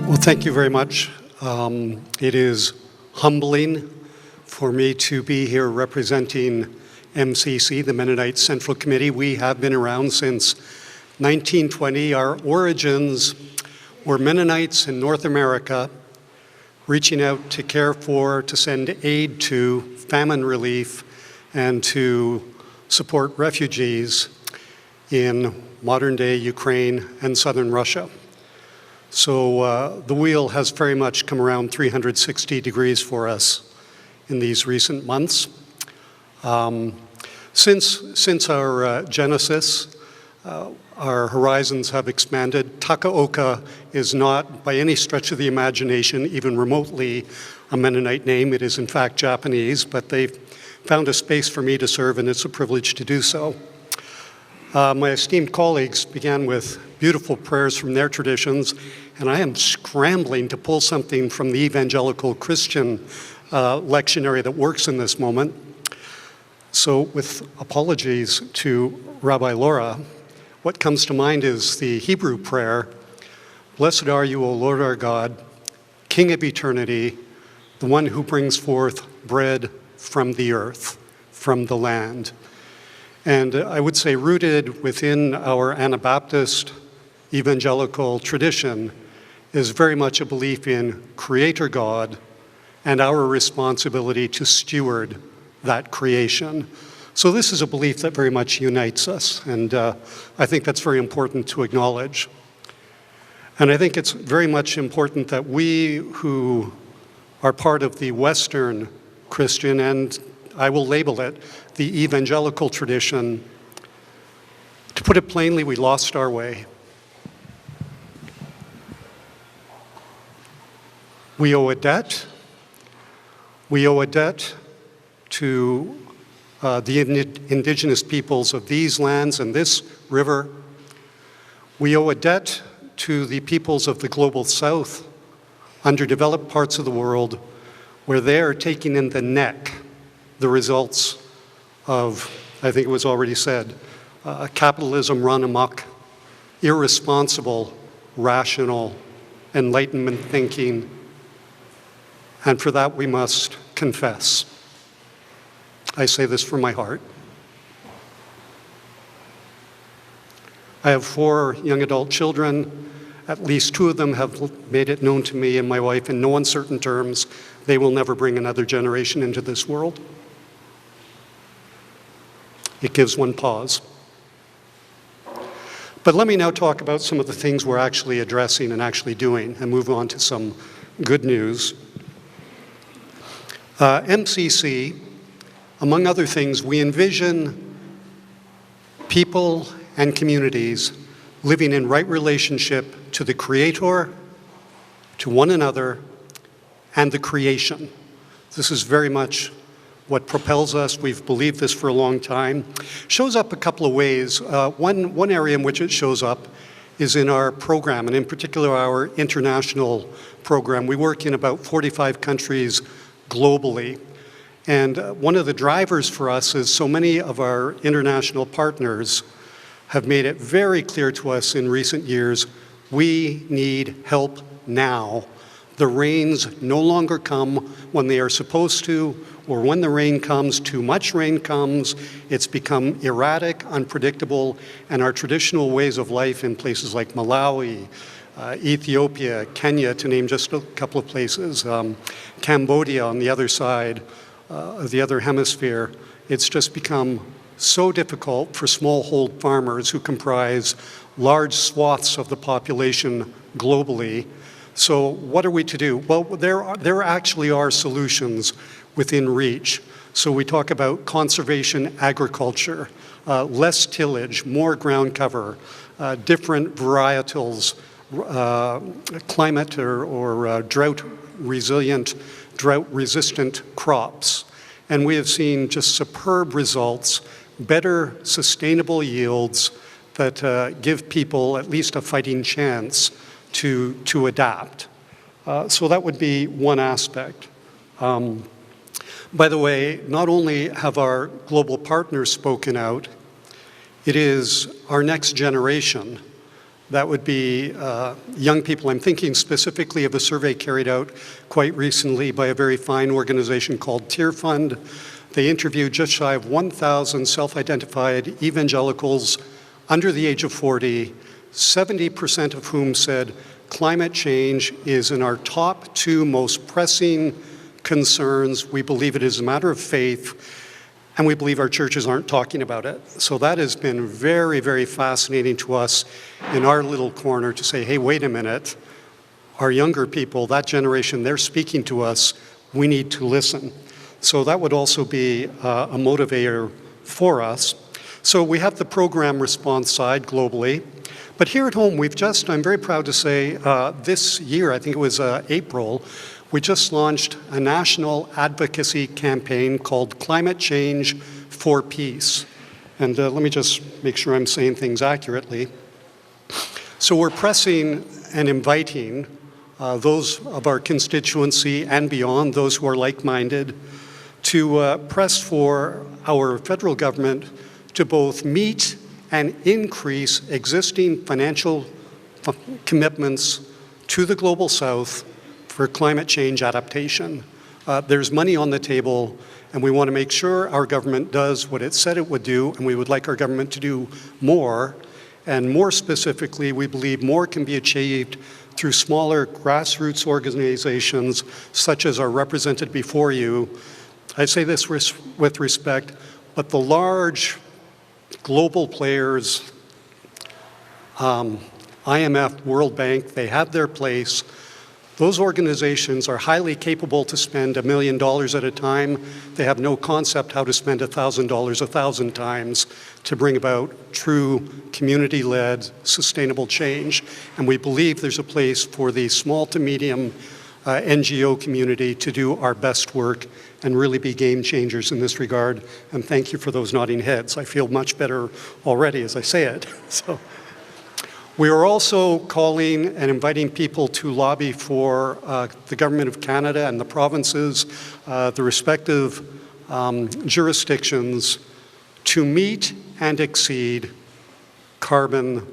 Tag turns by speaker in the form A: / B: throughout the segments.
A: Well, thank you very much. It is humbling for me to be here representing MCC, the Mennonite Central Committee. We have been around since 1920. Our origins were Mennonites in North America, reaching out to care for, to send aid to, famine relief, and to support refugees in modern-day Ukraine and southern Russia. So the wheel has very much come around 360 degrees for us in these recent months. Since our genesis, our horizons have expanded. Taokoka is not, by any stretch of the imagination, even remotely a Mennonite name. It is, in fact, Japanese, but they've found a space for me to serve, and it's a privilege to do so. My esteemed colleagues began with beautiful prayers from their traditions, and I am scrambling to pull something from the evangelical Christian lectionary that works in this moment. So with apologies to Rabbi Laura, what comes to mind is the Hebrew prayer, "Blessed are you, O Lord our God, King of eternity, the one who brings forth bread from the earth, from the land." And I would say rooted within our Anabaptist evangelical tradition is very much a belief in Creator God and our responsibility to steward that creation. So this is a belief that very much unites us, and I think that's very important to acknowledge. And I think it's very much important that we who are part of the Western Christian, and I will label it the evangelical tradition, to put it plainly, we lost our way. We owe a debt. We owe a debt to the indigenous peoples of these lands and this river. We owe a debt to the peoples of the global south, underdeveloped parts of the world, where they are taking in the neck the results of, I think it was already said, capitalism run amok, irresponsible, rational, Enlightenment thinking, and for that we must confess. I say this from my heart. I have 4 young adult children. At least 2 of them have made it known to me and my wife in no uncertain terms they will never bring another generation into this world. It gives one pause. But let me now talk about some of the things we're actually addressing and actually doing, and move on to some good news. MCC, among other things, we envision people and communities living in right relationship to the Creator, to one another, and the creation. This is very much what propels us. We've believed this for a long time. Shows up a couple of ways. One area in which it shows up is in our program, and in particular our international program. We work in about 45 countries globally. And one of the drivers for us is so many of our international partners have made it very clear to us in recent years, we need help now. The rains no longer come when they are supposed to, or when the rain comes, too much rain comes. It's become erratic, unpredictable, and our traditional ways of life in places like Malawi, Ethiopia, Kenya, to name just a couple of places, Cambodia on the other side of the other hemisphere, it's just become so difficult for smallhold farmers who comprise large swaths of the population globally. So what are we to do? Well, there actually are solutions within reach. So we talk about conservation agriculture, less tillage, more ground cover, different varietals, climate or drought resistant crops. And we have seen just superb results, better sustainable yields that give people at least a fighting chance to adapt. So that would be one aspect. By the way, not only have our global partners spoken out, it is our next generation That would be young people. I'm thinking specifically of a survey carried out quite recently by a very fine organization called Fund. They interviewed just shy of 1,000 self-identified evangelicals under the age of 40, 70% of whom said climate change is in our top 2 most pressing concerns. We believe it is a matter of faith, and we believe our churches aren't talking about it. So that has been very, very fascinating to us in our little corner to say, hey, wait a minute, our younger people, that generation, they're speaking to us, we need to listen. So that would also be a motivator for us. So we have the program response side globally. But here at home, I'm very proud to say, this year, I think it was April, we just launched a national advocacy campaign called Climate Change for Peace. And let me just make sure I'm saying things accurately. So we're pressing and inviting those of our constituency and beyond, those who are like-minded, to press for our federal government to both meet and increase existing financial commitments to the Global South for climate change adaptation. There's money on the table, and we want to make sure our government does what it said it would do, and we would like our government to do more. And more specifically, we believe more can be achieved through smaller grassroots organizations, such as are represented before you. I say this with respect, but the large global players, IMF, World Bank, they have their place. Those organizations are highly capable to spend $1 million at a time. They have no concept how to spend $1,000 1,000 times to bring about true community-led sustainable change. And we believe there's a place for the small to medium NGO community to do our best work and really be game changers in this regard. And thank you for those nodding heads. I feel much better already as I say it. So, we are also calling and inviting people to lobby for the Government of Canada and the provinces, the respective jurisdictions, to meet and exceed carbon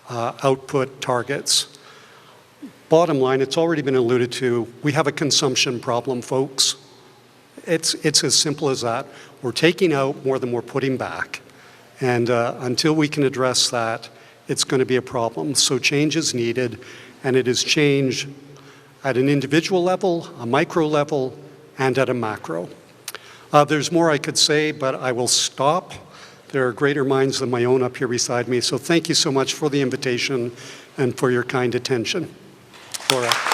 A: output targets. Bottom line, it's already been alluded to, we have a consumption problem, folks. It's as simple as that. We're taking out more than we're putting back. And until we can address that, it's going to be a problem. So change is needed, and it is change at an individual level, a micro level, and at a macro. There's more I could say, but I will stop. There are greater minds than my own up here beside me. So thank you so much for the invitation and for your kind attention. Laura.